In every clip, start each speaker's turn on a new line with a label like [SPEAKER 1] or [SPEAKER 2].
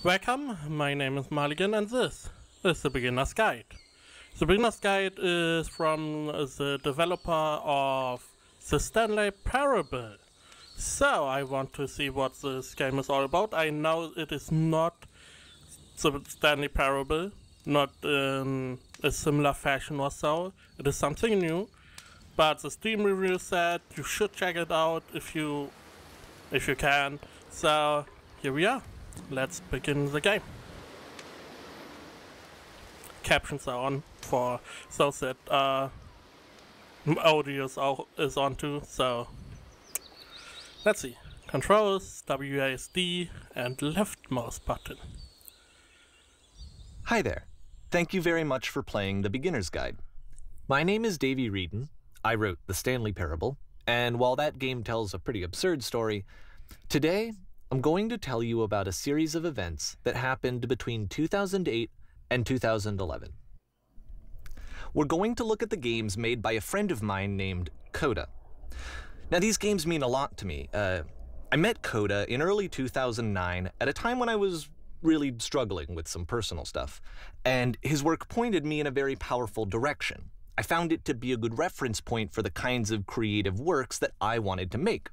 [SPEAKER 1] Welcome, my name is Muligan and this is the Beginner's Guide. The Beginner's Guide is from the developer of the Stanley Parable. So I want to see what this game is all about. I know it is not the Stanley Parable, not in a similar fashion or so. It is something new, but the Steam review said you should check it out if you can. So here we are. Let's begin the game. Captions are on for those that audio is on too, so let's see. Controls, WASD, and left mouse button.
[SPEAKER 2] Hi there. Thank you very much for playing the Beginner's Guide. My name is Davey Reedon. I wrote The Stanley Parable, and while that game tells a pretty absurd story, today I'm going to tell you about a series of events that happened between 2008 and 2011. We're going to look at the games made by a friend of mine named Coda. Now, these games mean a lot to me. I met Coda in early 2009 at a time when I was really struggling with some personal stuff, and his work pointed me in a very powerful direction. I found it to be a good reference point for the kinds of creative works that I wanted to make.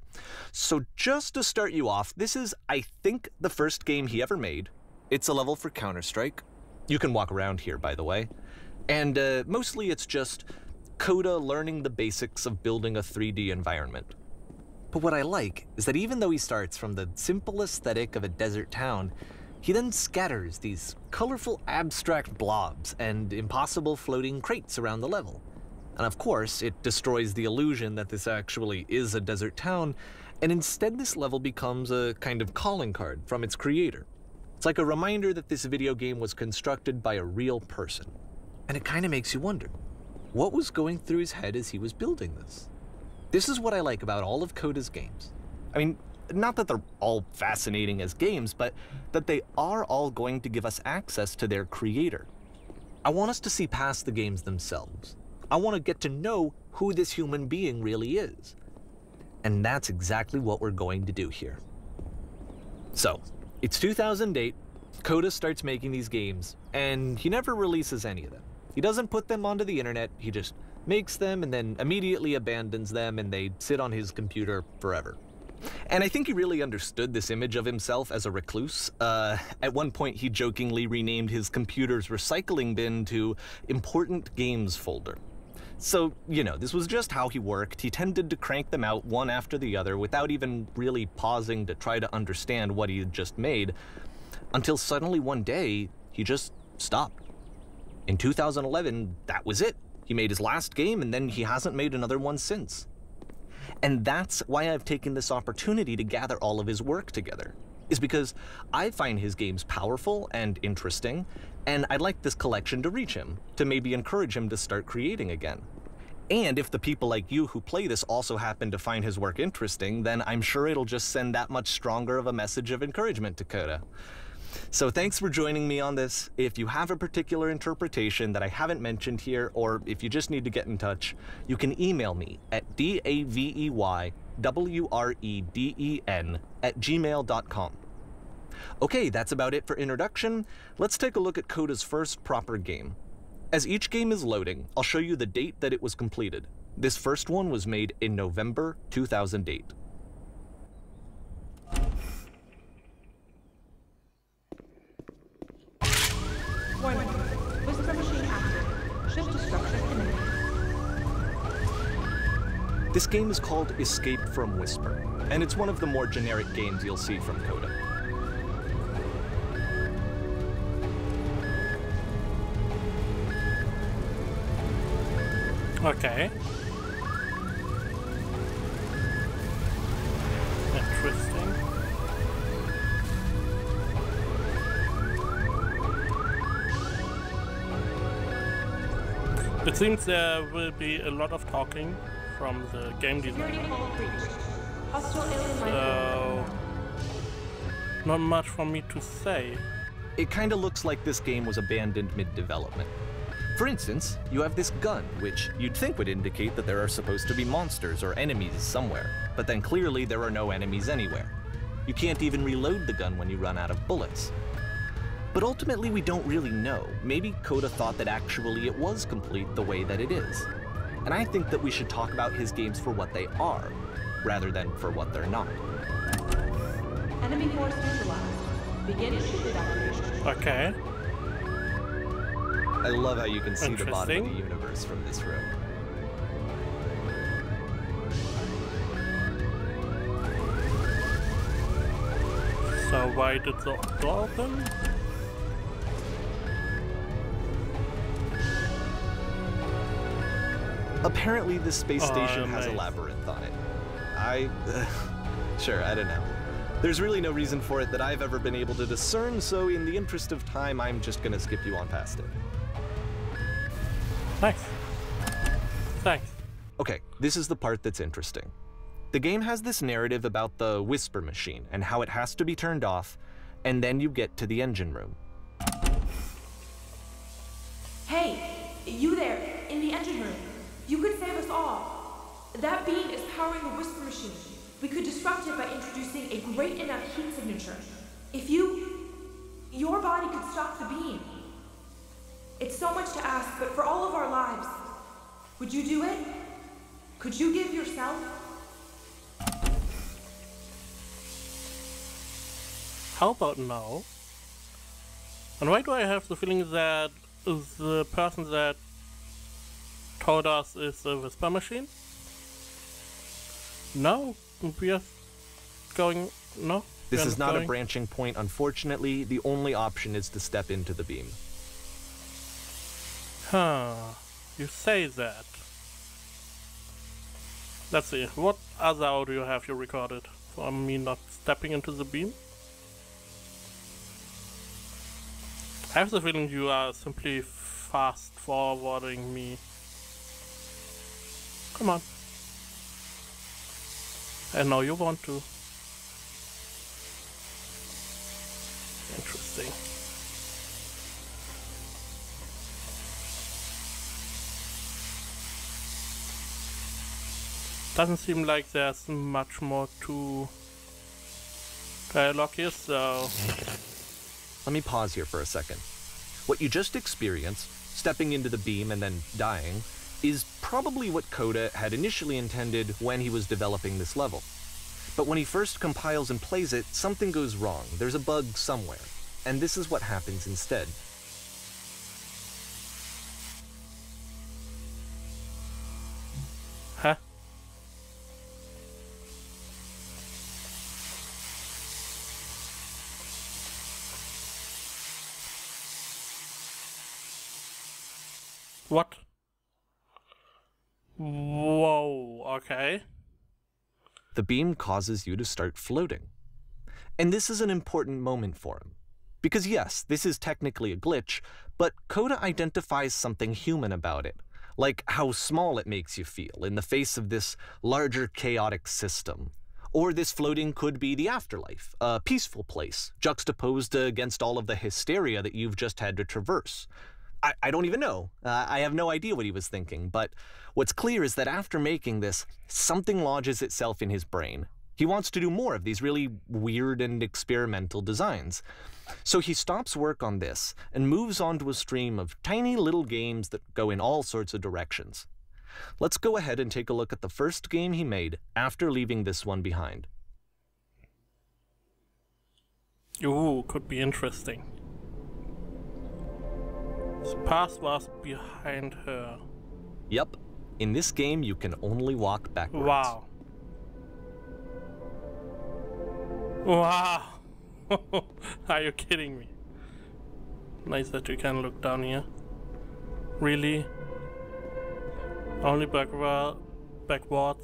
[SPEAKER 2] So just to start you off, this is, I think, the first game he ever made. It's a level for Counter-Strike. You can walk around here, by the way. And mostly it's just Coda learning the basics of building a 3D environment. But what I like is that even though he starts from the simple aesthetic of a desert town, he then scatters these colorful abstract blobs and impossible floating crates around the level. And of course, it destroys the illusion that this actually is a desert town, and instead this level becomes a kind of calling card from its creator. It's like a reminder that this video game was constructed by a real person. And it kind of makes you wonder, what was going through his head as he was building this? This is what I like about all of Coda's games. I mean, not that they're all fascinating as games, but that they are all going to give us access to their creator. I want us to see past the games themselves. I want to get to know who this human being really is. And that's exactly what we're going to do here. So, it's 2008, Coda starts making these games, and he never releases any of them. He doesn't put them onto the internet, he just makes them and then immediately abandons them, and they sit on his computer forever. And I think he really understood this image of himself as a recluse. At one point, he jokingly renamed his computer's recycling bin to Important Games Folder. So, you know, this was just how he worked. He tended to crank them out one after the other without even really pausing to try to understand what he had just made, until suddenly one day, he just stopped. In 2011, that was it. He made his last game, and then he hasn't made another one since. And that's why I've taken this opportunity to gather all of his work together, is because I find his games powerful and interesting, and I'd like this collection to reach him, to maybe encourage him to start creating again. And if the people like you who play this also happen to find his work interesting, then I'm sure it'll just send that much stronger of a message of encouragement to Coda. So thanks for joining me on this. If you have a particular interpretation that I haven't mentioned here, or if you just need to get in touch, you can email me at daveywreden@gmail.com. Okay, that's about it for introduction. Let's take a look at Coda's first proper game. As each game is loading, I'll show you the date that it was completed. This first one was made in November 2008.
[SPEAKER 3] Warning. Whisper machine active. Shift to structure imminent.
[SPEAKER 2] This game is called Escape from Whisper, and it's one of the more generic games you'll see from Coda.
[SPEAKER 1] Okay. Interesting. It seems there will be a lot of talking from the game designer. So, not much for me to say.
[SPEAKER 2] It kinda looks like this game was abandoned mid-development. For instance, you have this gun, which you'd think would indicate that there are supposed to be monsters or enemies somewhere, but then clearly there are no enemies anywhere. You can't even reload the gun when you run out of bullets. But ultimately, we don't really know. Maybe Coda thought that actually it was complete the way that it is. And I think that we should talk about his games for what they are, rather than for what they're not.
[SPEAKER 3] Enemy force neutralized. Begin shield activation.
[SPEAKER 1] Okay.
[SPEAKER 2] I love how you can see the bottom of the
[SPEAKER 1] Interesting.
[SPEAKER 2] universe from this room.
[SPEAKER 1] So why did the door open?
[SPEAKER 2] Apparently, this space station has a
[SPEAKER 1] nice.
[SPEAKER 2] labyrinth on it. Sure, I don't know. There's really no reason for it that I've ever been able to discern, so in the interest of time, I'm just gonna skip you on past it.
[SPEAKER 1] Nice. Thanks.
[SPEAKER 2] Okay, this is the part that's interesting. The game has this narrative about the whisper machine and how it has to be turned off, and then you get to the engine room.
[SPEAKER 3] Hey, you there, in the engine room. You could save us all. That beam is powering the whisper machine. We could disrupt it by introducing a great enough heat signature. If your body could stop the beam. It's so much to ask, but for all of our lives, would you do it? Could you give yourself?
[SPEAKER 1] How about now? And why do I have the feeling that the person that told us is the whisper machine? No, we are going. No,
[SPEAKER 2] This
[SPEAKER 1] we are
[SPEAKER 2] is not a
[SPEAKER 1] going.
[SPEAKER 2] branching point, unfortunately. The only option is to step into the beam.
[SPEAKER 1] Huh, you say that. Let's see, what other audio have you recorded for me not stepping into the beam? I have the feeling you are simply fast forwarding me. Come on. I know you want to. Interesting. Doesn't seem like there's much more to dialogue here, so...
[SPEAKER 2] Let me pause here for a second. What you just experienced, stepping into the beam and then dying, is probably what Coda had initially intended when he was developing this level. But when he first compiles and plays it, something goes wrong. There's a bug somewhere. And this is what happens instead.
[SPEAKER 1] Huh? What? Whoa, okay.
[SPEAKER 2] The beam causes you to start floating. And this is an important moment for him. Because yes, this is technically a glitch, but Coda identifies something human about it, like how small it makes you feel in the face of this larger chaotic system. Or this floating could be the afterlife, a peaceful place, juxtaposed against all of the hysteria that you've just had to traverse. I don't even know. I have no idea what he was thinking, but what's clear is that after making this, something lodges itself in his brain. He wants to do more of these really weird and experimental designs. So he stops work on this and moves on to a stream of tiny little games that go in all sorts of directions. Let's go ahead and take a look at the first game he made after leaving this one behind.
[SPEAKER 1] Ooh, could be interesting. His past was behind her.
[SPEAKER 2] Yep, in this game you can only walk backwards.
[SPEAKER 1] Wow. Wow. Are you kidding me? Nice that you can look down here. Really? Only backwards? Backward?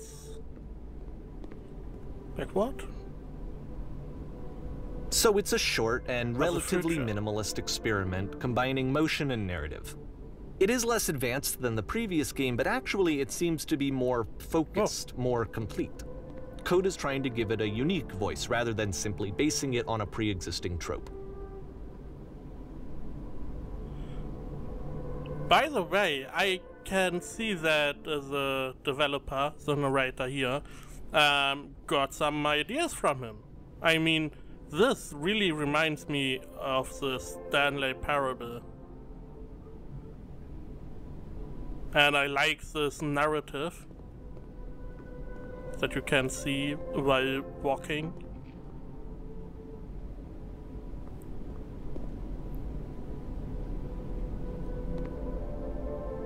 [SPEAKER 2] So it's a short and
[SPEAKER 1] the
[SPEAKER 2] relatively
[SPEAKER 1] future.
[SPEAKER 2] minimalist experiment combining motion and narrative. It is less advanced than the previous game, but actually it seems to be more focused, more complete. Coda's trying to give it a unique voice rather than simply basing it on a pre-existing trope.
[SPEAKER 1] By the way, I can see that the developer, the narrator here, got some ideas from him. I mean, This really reminds me of the Stanley Parable. And I like this narrative that you can see while walking.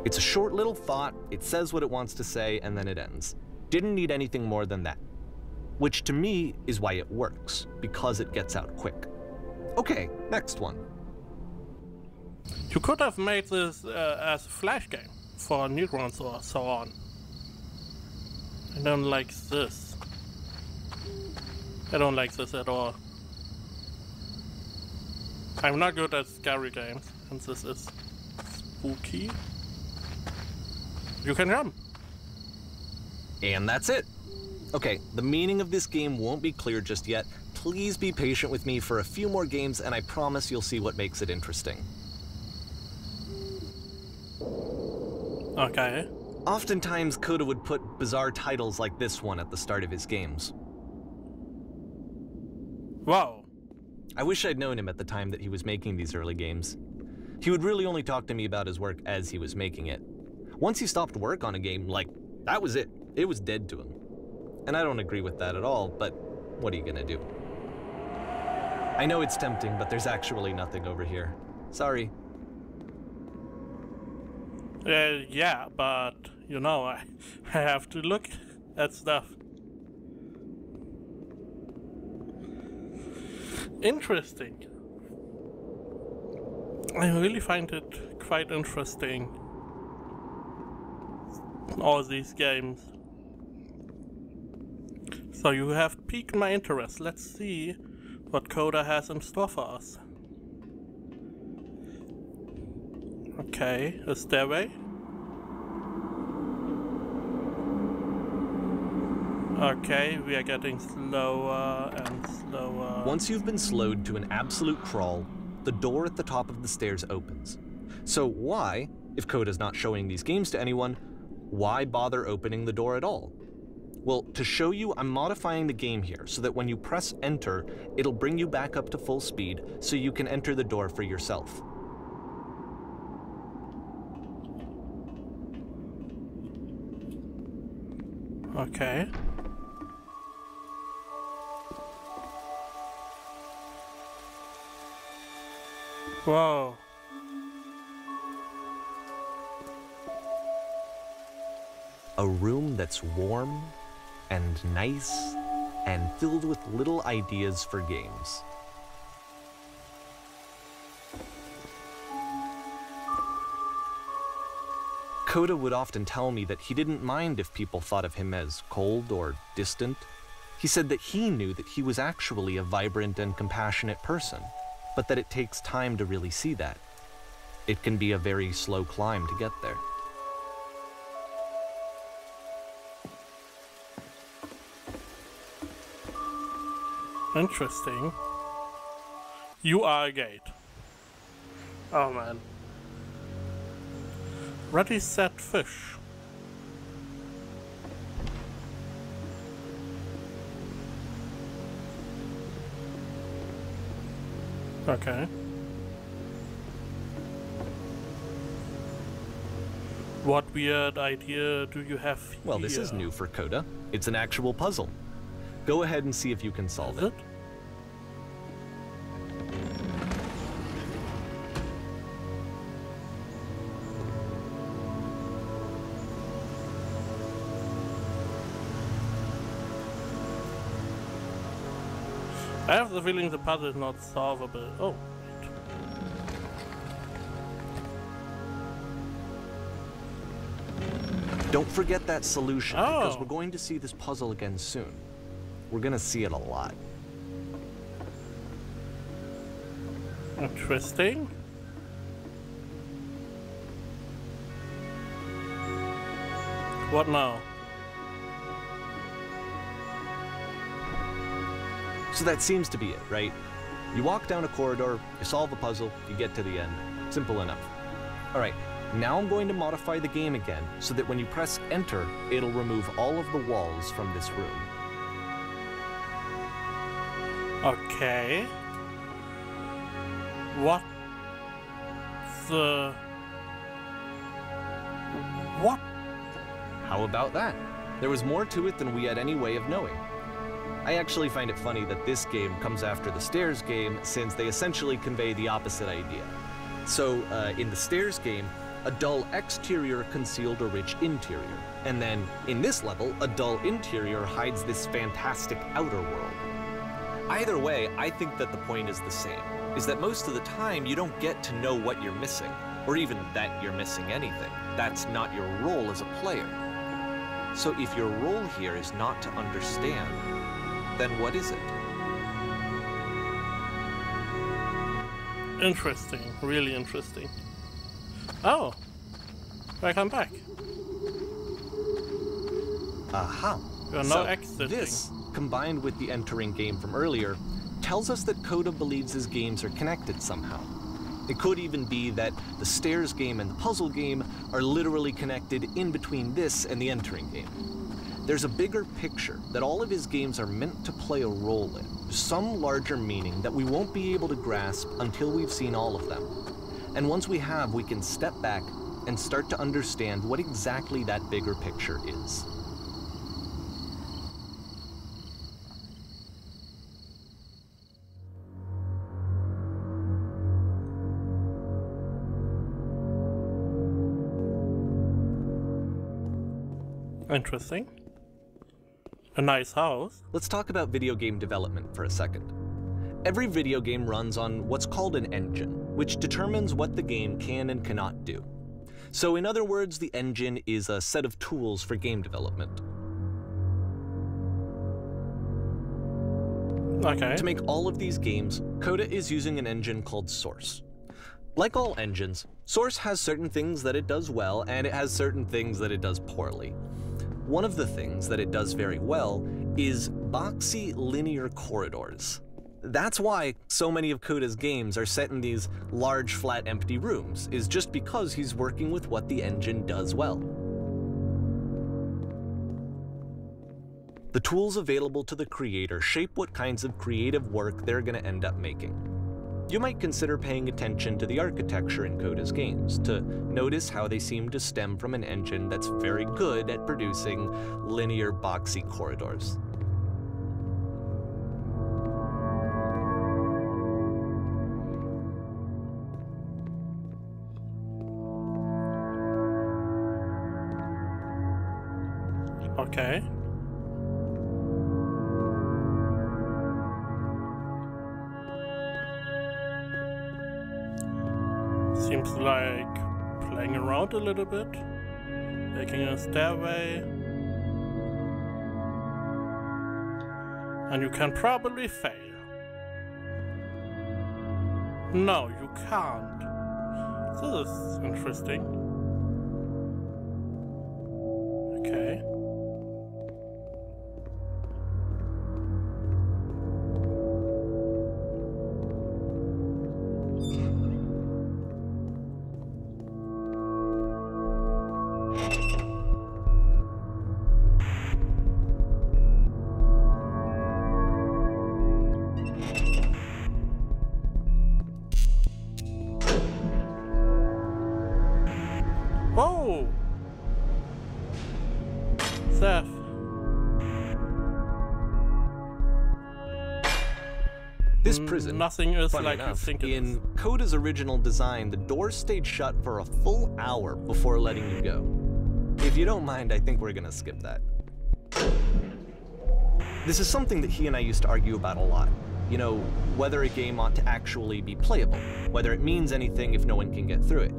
[SPEAKER 2] It's a short little thought, it says what it wants to say, and then it ends. Didn't need anything more than that. Which to me is why it works, because it gets out quick. Okay, next one.
[SPEAKER 1] You could have made this as a flash game for neurons or so on. I don't like this. I don't like this at all. I'm not good at scary games, and this is spooky. You can jump.
[SPEAKER 2] And that's it. Okay, the meaning of this game won't be clear just yet. Please be patient with me for a few more games, and I promise you'll see what makes it interesting.
[SPEAKER 1] Okay.
[SPEAKER 2] Oftentimes, Coda would put bizarre titles like this one at the start of his games.
[SPEAKER 1] Wow.
[SPEAKER 2] I wish I'd known him at the time that he was making these early games. He would really only talk to me about his work as he was making it. Once he stopped work on a game, like, that was it. It was dead to him. And I don't agree with that at all, but what are you gonna do? I know it's tempting, but there's actually nothing over here. Sorry.
[SPEAKER 1] Yeah, but, you know, I have to look at stuff. Interesting. I really find it quite interesting. All these games. So you have piqued my interest. Let's see what Coda has in store for us. Okay, a stairway. Okay, we are getting slower and slower.
[SPEAKER 2] Once you've been slowed to an absolute crawl, the door at the top of the stairs opens. So why, if Coda's not showing these games to anyone, why bother opening the door at all? Well, to show you, I'm modifying the game here so that when you press enter, it'll bring you back up to full speed so you can enter the door for yourself.
[SPEAKER 1] Okay. Whoa.
[SPEAKER 2] A room that's warm and nice and filled with little ideas for games. Coda would often tell me that he didn't mind if people thought of him as cold or distant. He said that he knew that he was actually a vibrant and compassionate person, but that it takes time to really see that. It can be a very slow climb to get there.
[SPEAKER 1] Interesting. You are a gate. Oh man. Ready, set, fish. Okay. What weird idea do you have here?
[SPEAKER 2] Well, this is new for Coda. It's an actual puzzle. Go ahead and see if you can solve it.
[SPEAKER 1] I have the feeling the puzzle is not solvable. Oh, wait.
[SPEAKER 2] Don't forget that solution, because
[SPEAKER 1] Oh.
[SPEAKER 2] we're going to see this puzzle again soon. We're gonna see it a lot.
[SPEAKER 1] Interesting. What now?
[SPEAKER 2] So that seems to be it, right? You walk down a corridor, you solve a puzzle, you get to the end. Simple enough. All right, now I'm going to modify the game again so that when you press enter, it'll remove all of the walls from this room.
[SPEAKER 1] Okay. What the... What?
[SPEAKER 2] How about that? There was more to it than we had any way of knowing. I actually find it funny that this game comes after the Stairs game, since they essentially convey the opposite idea. So, in the Stairs game, a dull exterior concealed a rich interior. And then, in this level, a dull interior hides this fantastic outer world. Either way, I think that the point is the same, is that most of the time you don't get to know what you're missing, or even that you're missing anything. That's not your role as a player. So if your role here is not to understand, then what is it?
[SPEAKER 1] Interesting, really interesting. Oh, welcome back.
[SPEAKER 2] Aha.
[SPEAKER 1] You're
[SPEAKER 2] So
[SPEAKER 1] now exiting.
[SPEAKER 2] this, combined with the entering game from earlier, tells us that Coda believes his games are connected somehow. It could even be that the Stairs game and the puzzle game are literally connected in between this and the entering game. There's a bigger picture that all of his games are meant to play a role in, some larger meaning that we won't be able to grasp until we've seen all of them. And once we have, we can step back and start to understand what exactly that bigger picture is.
[SPEAKER 1] Interesting. A nice house.
[SPEAKER 2] Let's talk about video game development for a second. Every video game runs on what's called an engine, which determines what the game can and cannot do. So in other words, the engine is a set of tools for game development.
[SPEAKER 1] Okay.
[SPEAKER 2] To make all of these games, Coda is using an engine called Source. Like all engines, Source has certain things that it does well, and it has certain things that it does poorly. One of the things that it does very well is boxy linear corridors. That's why so many of Coda's games are set in these large, flat, empty rooms, is just because he's working with what the engine does well. The tools available to the creator shape what kinds of creative work they're going to end up making. You might consider paying attention to the architecture in Coda's games to notice how they seem to stem from an engine that's very good at producing linear, boxy corridors.
[SPEAKER 1] Okay. Seems like playing around a little bit, making a stairway, and you can probably fail. No, you can't. This is interesting. Okay. Whoa! Seth.
[SPEAKER 2] This prison,
[SPEAKER 1] Nothing is
[SPEAKER 2] funny
[SPEAKER 1] like you
[SPEAKER 2] enough,
[SPEAKER 1] think it is.
[SPEAKER 2] in Coda's original design, the doors stayed shut for a full hour before letting you go. If you don't mind, I think we're gonna skip that. This is something that he and I used to argue about a lot. You know, whether a game ought to actually be playable, whether it means anything if no one can get through it.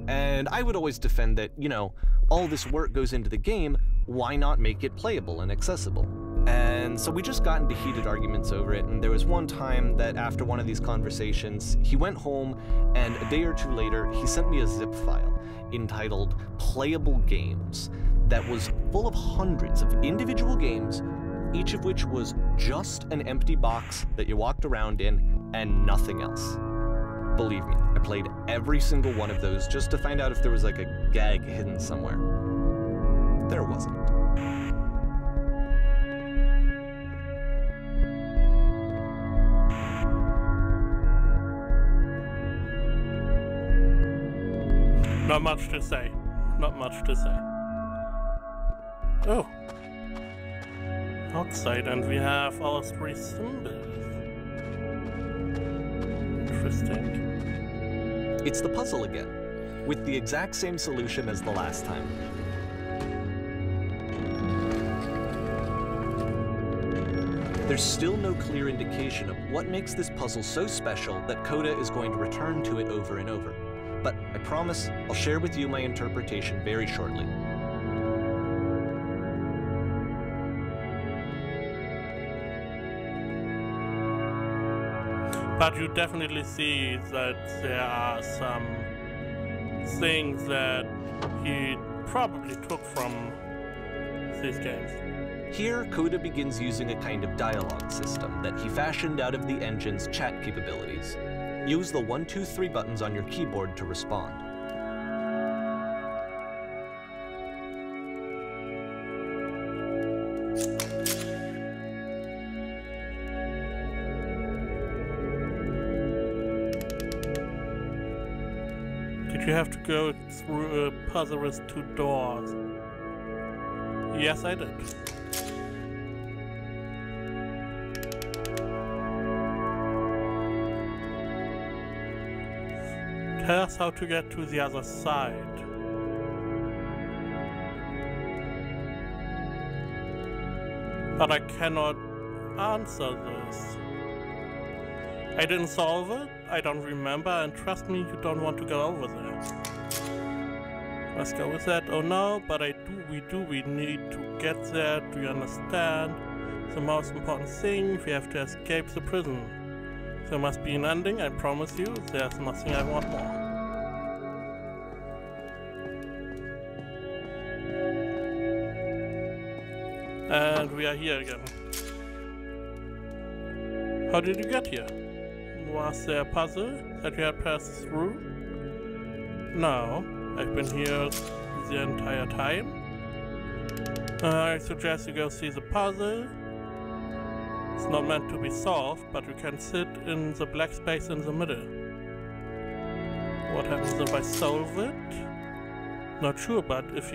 [SPEAKER 2] And I would always defend that, you know, all this work goes into the game, why not make it playable and accessible? And so we just got into heated arguments over it, and there was one time that after one of these conversations, he went home, and a day or two later, he sent me a zip file entitled Playable Games that was full of hundreds of individual games, each of which was just an empty box that you walked around in and nothing else. Believe me, I played every single one of those just to find out if there was like a gag hidden somewhere. There wasn't.
[SPEAKER 1] Not much to say. Not much to say. Oh. Outside, and we have our 3 symbols. Interesting.
[SPEAKER 2] It's the puzzle again, with the exact same solution as the last time. There's still no clear indication of what makes this puzzle so special that Coda is going to return to it over and over. But I promise I'll share with you my interpretation very shortly.
[SPEAKER 1] But you definitely see that there are some things that he probably took from these games.
[SPEAKER 2] Here, Coda begins using a kind of dialogue system that he fashioned out of the engine's chat capabilities. Use the 1, 2, 3 buttons on your keyboard to respond.
[SPEAKER 1] Did you have to go through a puzzle with 2 doors? Yes, I did. Tell us how to get to the other side. But I cannot answer this. I didn't solve it, I don't remember, and trust me, you don't want to go over there. Let's go with that. Oh no, but we need to get there. Do you understand? The most important thing, we have to escape the prison. There must be an ending, I promise you, there's nothing I want more. And we are here again. How did you get here? Was there a puzzle that you had passed through? No, I've been here the entire time. I suggest you go see the puzzle. It's not meant to be solved, but you can sit in the black space in the middle. What happens if I solve it? Not sure, but if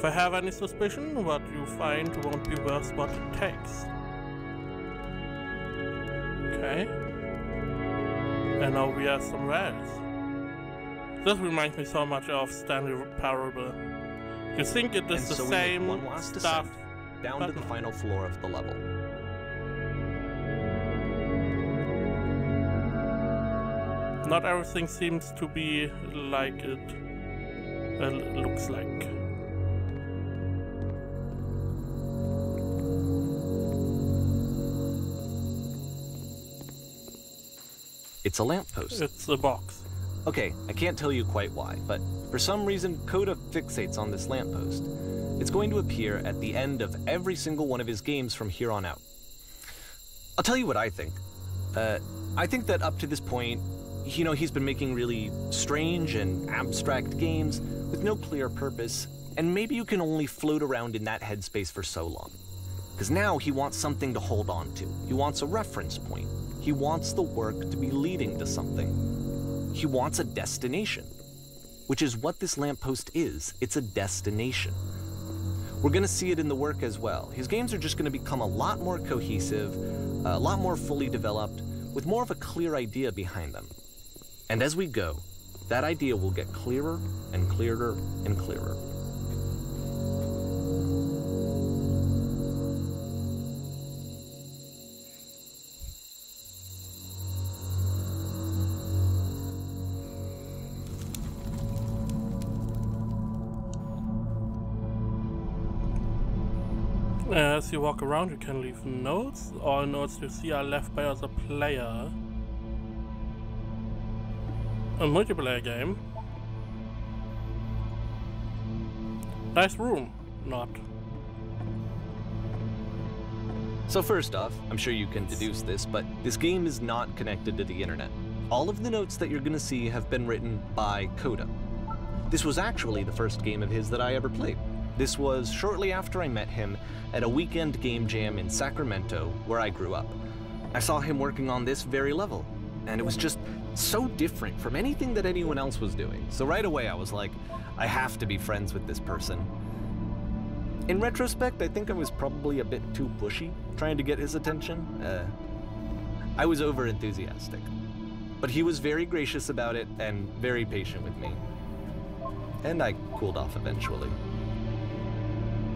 [SPEAKER 1] I have any suspicion, what you find won't be worth what it takes. Okay. And now we are somewhere else. This reminds me so much of Stanley Parable. You think it is the same
[SPEAKER 2] one last
[SPEAKER 1] stuff
[SPEAKER 2] down to the final floor of the level.
[SPEAKER 1] Not everything seems to be like it looks like.
[SPEAKER 2] It's a lamppost.
[SPEAKER 1] It's a box.
[SPEAKER 2] Okay, I can't tell you quite why, but for some reason Coda fixates on this lamppost. It's going to appear at the end of every single one of his games from here on out. I'll tell you what I think. I think that up to this point, you know, he's been making really strange and abstract games with no clear purpose, and maybe you can only float around in that headspace for so long. Because now he wants something to hold on to. He wants a reference point. He wants the work to be leading to something. He wants a destination, which is what this lamppost is. It's a destination. We're going to see it in the work as well. His games are just going to become a lot more cohesive, a lot more fully developed, with more of a clear idea behind them. And as we go, that idea will get clearer and clearer and clearer.
[SPEAKER 1] As you walk around, you can leave notes. All notes you see are left by other player. A multiplayer game. Nice room. Not.
[SPEAKER 2] So first off, I'm sure you can deduce this, but this game is not connected to the internet. All of the notes that you're going to see have been written by Coda. This was actually the first game of his that I ever played. This was shortly after I met him at a weekend game jam in Sacramento, where I grew up. I saw him working on this very level. and it was just so different from anything that anyone else was doing. So right away I was like, I have to be friends with this person. In retrospect, I think I was probably a bit too pushy trying to get his attention. I was over-enthusiastic. But he was very gracious about it and very patient with me. And I cooled off eventually.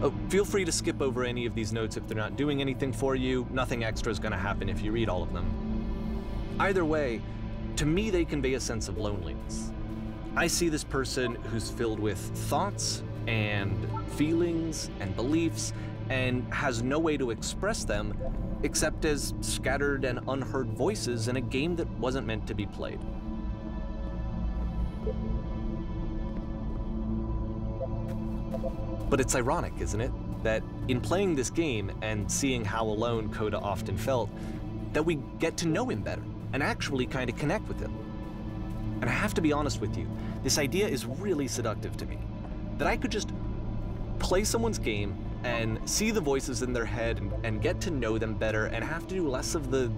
[SPEAKER 2] Oh, feel free to skip over any of these notes if they're not doing anything for you. Nothing extra is going to happen if you read all of them. Either way, to me they convey a sense of loneliness. I see this person who's filled with thoughts and feelings and beliefs and has no way to express them except as scattered and unheard voices in a game that wasn't meant to be played. But it's ironic, isn't it, that in playing this game and seeing how alone Coda often felt, that we get to know him better and actually kind of connect with him. And I have to be honest with you, this idea is really seductive to me, that I could just play someone's game and see the voices in their head and get to know them better and have to do less of the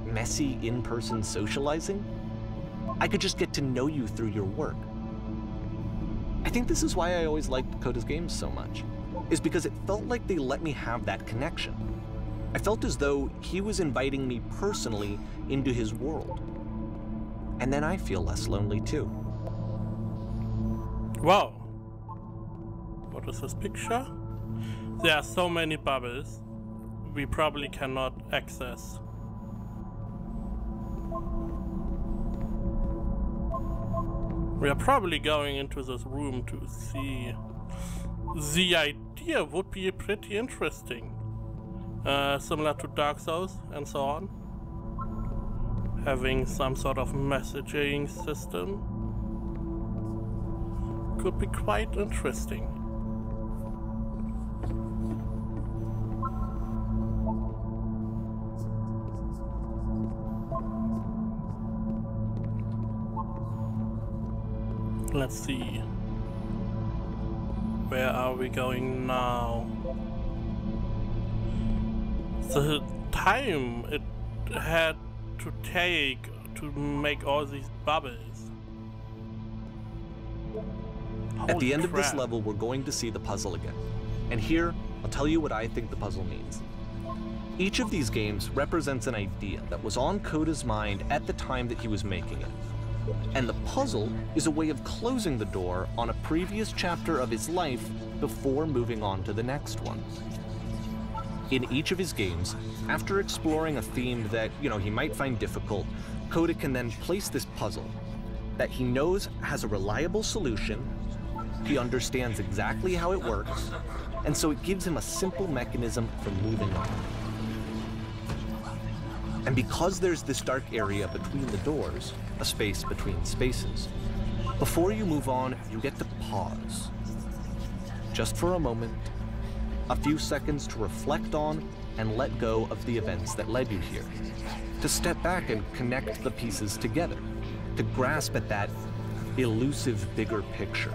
[SPEAKER 2] messy in-person socializing. I could just get to know you through your work. I think this is why I always liked Coda's games so much, is because it felt like they let me have that connection. I felt as though he was inviting me personally into his world. And then I feel less lonely too.
[SPEAKER 1] Wow. What is this picture? There are so many bubbles we probably cannot access. We are probably going into this room to see. The idea would be pretty interesting. Similar to Dark Souls and so on. Having some sort of messaging system could be quite interesting. Let's see. Where are we going now? The time it had to take to make all these bubbles.
[SPEAKER 2] At the end of this
[SPEAKER 1] crap.
[SPEAKER 2] level, we're going to see the puzzle again. And here, I'll tell you what I think the puzzle means. Each of these games represents an idea that was on Coda's mind at the time that he was making it. And the puzzle is a way of closing the door on a previous chapter of his life before moving on to the next one. In each of his games, after exploring a theme that, he might find difficult, Coda can then place this puzzle that he knows has a reliable solution, he understands exactly how it works, and so it gives him a simple mechanism for moving on. And because there's this dark area between the doors, a space between spaces, before you move on, you get to pause. Just for a moment, a few seconds to reflect on and let go of the events that led you here. To step back and connect the pieces together. To grasp at that elusive bigger picture.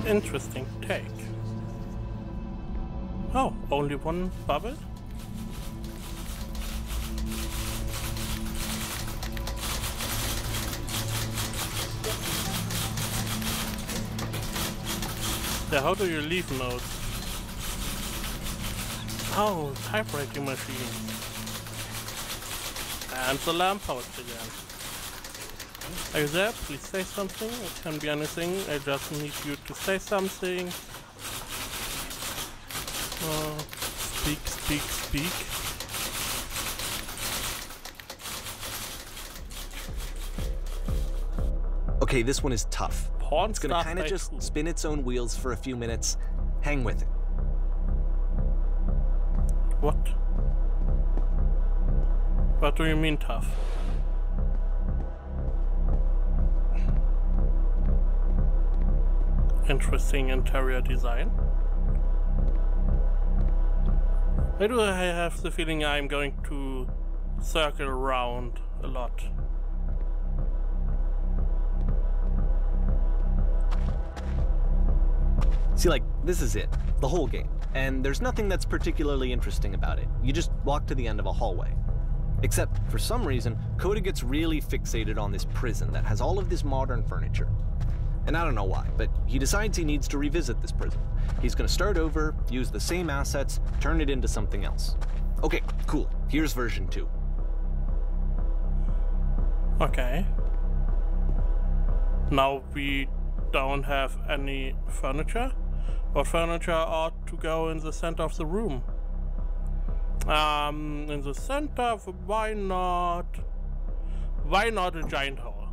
[SPEAKER 1] Interesting take. Oh, only one bubble? Yeah, how do you leave notes? Oh, typewriting machine. And the lamppost again. Are you there? Please say something. It can be anything. I just need you to say something. Speak, speak, speak.
[SPEAKER 2] Okay, this one is tough.
[SPEAKER 1] Porn
[SPEAKER 2] It's gonna
[SPEAKER 1] stuff
[SPEAKER 2] kind of
[SPEAKER 1] by
[SPEAKER 2] just
[SPEAKER 1] who?
[SPEAKER 2] spin its own wheels for a few minutes. Hang with it.
[SPEAKER 1] What? What do you mean tough? Interesting interior design. Why do I have the feeling I'm going to circle around a lot?
[SPEAKER 2] See, like, this is it, the whole game, and there's nothing that's particularly interesting about it. You just walk to the end of a hallway. Except, for some reason, Coda gets really fixated on this prison that has all of this modern furniture. And I don't know why, but he decides he needs to revisit this prison. He's gonna start over, use the same assets, turn it into something else. Okay, cool, here's version 2.
[SPEAKER 1] Okay. Now we don't have any furniture. But furniture ought to go in the center of the room. In the center, why not? Why not a giant hole?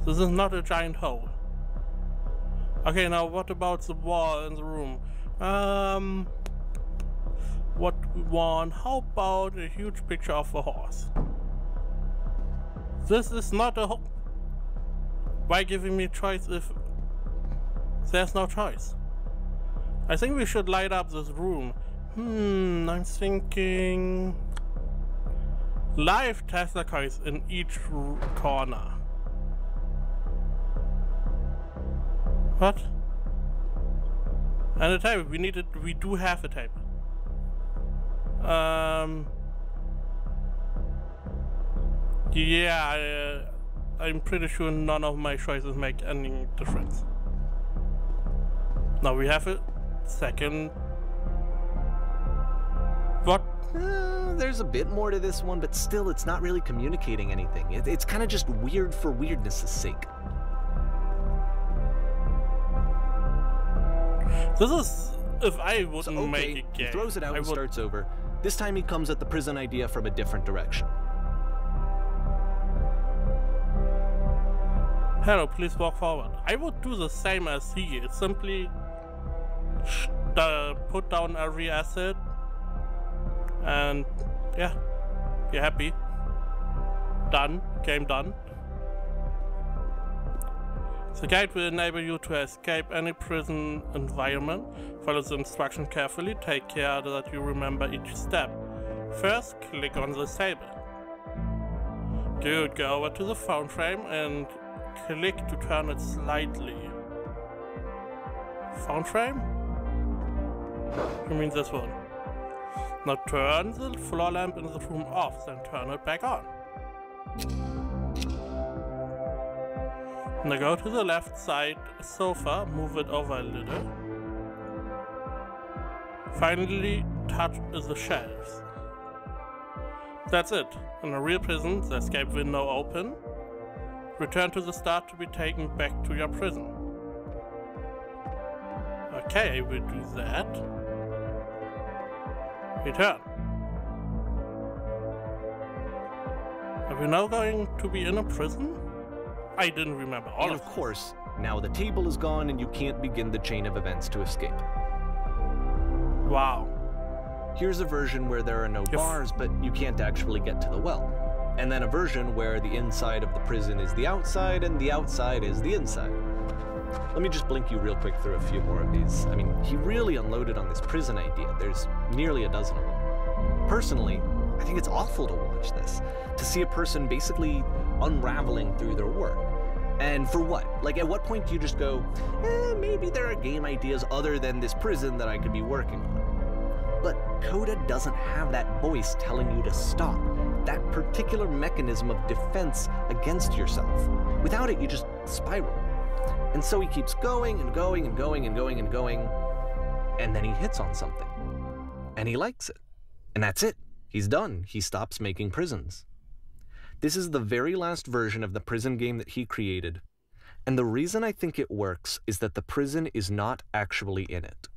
[SPEAKER 1] This is not a giant hole. Okay, now what about the wall in the room? What we want? How about a huge picture of a horse? This is not a hole. Why giving me choice if there's no choice? I think we should light up this room. I'm thinking live Tesla coins in each corner. What? And a table. We do have a table. Yeah, I'm pretty sure none of my choices make any difference. Now we have a second. What?
[SPEAKER 2] There's a bit more to this one, but still it's not really communicating anything. It's kind of just weird for weirdness' sake.
[SPEAKER 1] This is, if I wouldn't
[SPEAKER 2] So, okay,
[SPEAKER 1] make a game,
[SPEAKER 2] he throws it out
[SPEAKER 1] I
[SPEAKER 2] and
[SPEAKER 1] would.
[SPEAKER 2] starts over. This time he comes at the prison idea from a different direction.
[SPEAKER 1] Hello, please walk forward. I would do the same as he. It's simply put down every asset and yeah, you're happy. Done. Game done. The guide will enable you to escape any prison environment. Follow the instructions carefully. Take care that you remember each step. First, click on the table. Good. Go over to the phone frame and click to turn it slightly. Phone frame? You mean this one? Now turn the floor lamp in the room off, then turn it back on. Now go to the left side sofa, move it over a little. Finally touch the shelves. That's it. In a real prison, the escape window open. Return to the start to be taken back to your prison. Okay, I will do that. Return. Are we now going to be in a prison? I didn't remember all
[SPEAKER 2] And of course, now the table is gone and you can't begin the chain of events to escape.
[SPEAKER 1] Wow.
[SPEAKER 2] Here's a version where there are no bars, but you can't actually get to the well. And then a version where the inside of the prison is the outside and the outside is the inside. Let me just blink you real quick through a few more of these. I mean, he really unloaded on this prison idea. There's nearly a dozen of them. Personally, I think it's awful to watch this, to see a person basically unraveling through their work. And for what? Like, at what point do you just go, maybe there are game ideas other than this prison that I could be working on? But Coda doesn't have that voice telling you to stop, that particular mechanism of defense against yourself. Without it, you just spiral. And so he keeps going and going and going and going and going, and then he hits on something. And he likes it. And that's it. He's done. He stops making prisons. This is the very last version of the prison game that he created. And the reason I think it works is that the prison is not actually in it.